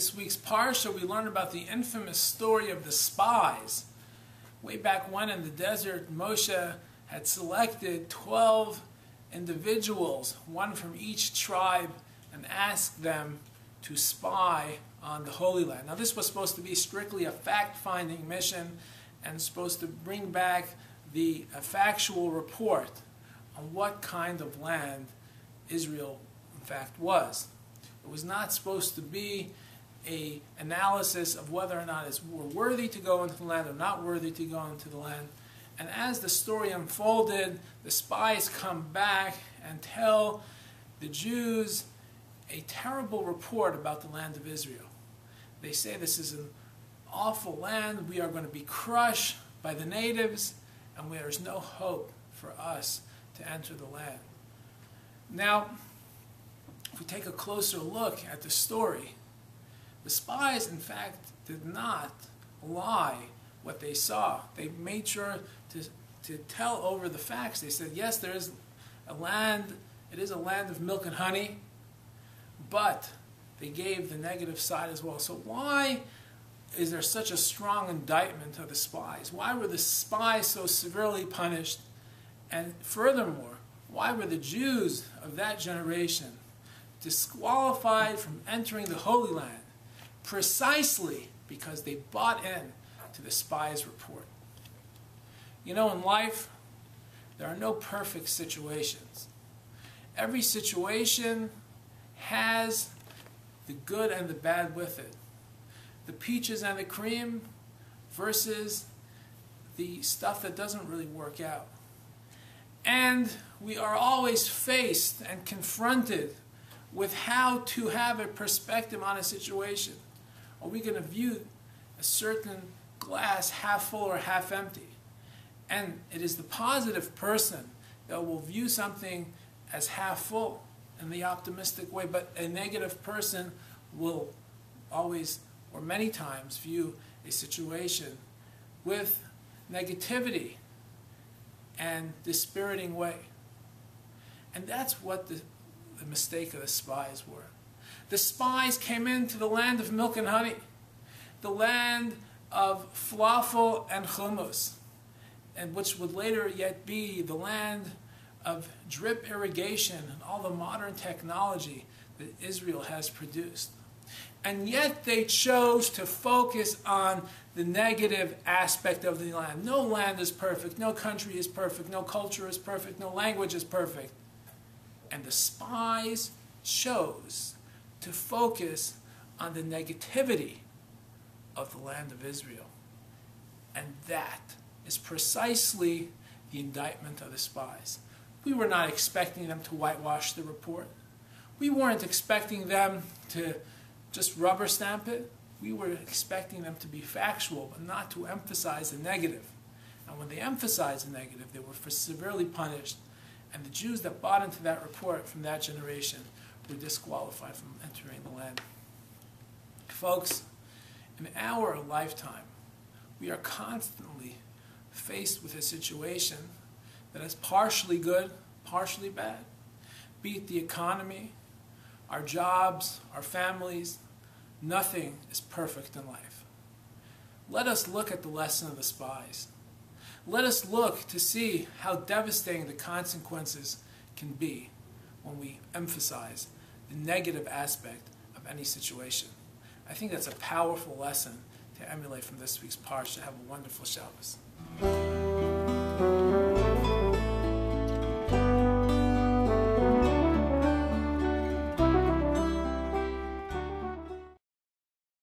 This week's Parsha, we learn about the infamous story of the spies. Way back when in the desert, Moshe had selected 12 individuals, one from each tribe, and asked them to spy on the Holy Land. Now this was supposed to be strictly a fact-finding mission and supposed to bring back a factual report on what kind of land Israel in fact was. It was not supposed to be an analysis of whether or not we're worthy to go into the land or not worthy to go into the land. And as the story unfolded, the spies come back and tell the Jews a terrible report about the land of Israel. They say this is an awful land, we are going to be crushed by the natives, and there is no hope for us to enter the land. Now, if we take a closer look at the story, the spies, in fact, did not lie what they saw. They made sure to tell over the facts. They said, yes, there is a land, it is a land of milk and honey, but they gave the negative side as well. So why is there such a strong indictment of the spies? Why were the spies so severely punished? And furthermore, why were the Jews of that generation disqualified from entering the Holy Land? Precisely because they bought in to the spies' report. You know, in life, there are no perfect situations. Every situation has the good and the bad with it. The peaches and the cream versus the stuff that doesn't really work out. And we are always faced and confronted with how to have a perspective on a situation. Are we going to view a certain glass half full or half empty? And it is the positive person that will view something as half full in the optimistic way, but a negative person will always, or many times, view a situation with negativity and dispiriting way. And that's what the mistake of the spies were. The spies came into the land of milk and honey, the land of falafel and hummus, and which would later yet be the land of drip irrigation and all the modern technology that Israel has produced. And yet they chose to focus on the negative aspect of the land. No land is perfect, no country is perfect, no culture is perfect, no language is perfect. And the spies chose to focus on the negativity of the land of Israel. And that is precisely the indictment of the spies. We were not expecting them to whitewash the report. We weren't expecting them to just rubber stamp it. We were expecting them to be factual, but not to emphasize the negative. And when they emphasized the negative, they were severely punished. And the Jews that bought into that report from that generation were disqualified from entering the land. Folks, in our lifetime, we are constantly faced with a situation that is partially good, partially bad. Be it the economy, our jobs, our families, nothing is perfect in life. Let us look at the lesson of the spies. Let us look to see how devastating the consequences can be when we emphasize the negative aspect of any situation. I think that's a powerful lesson to emulate from this week's Parsha. Have a wonderful Shabbos.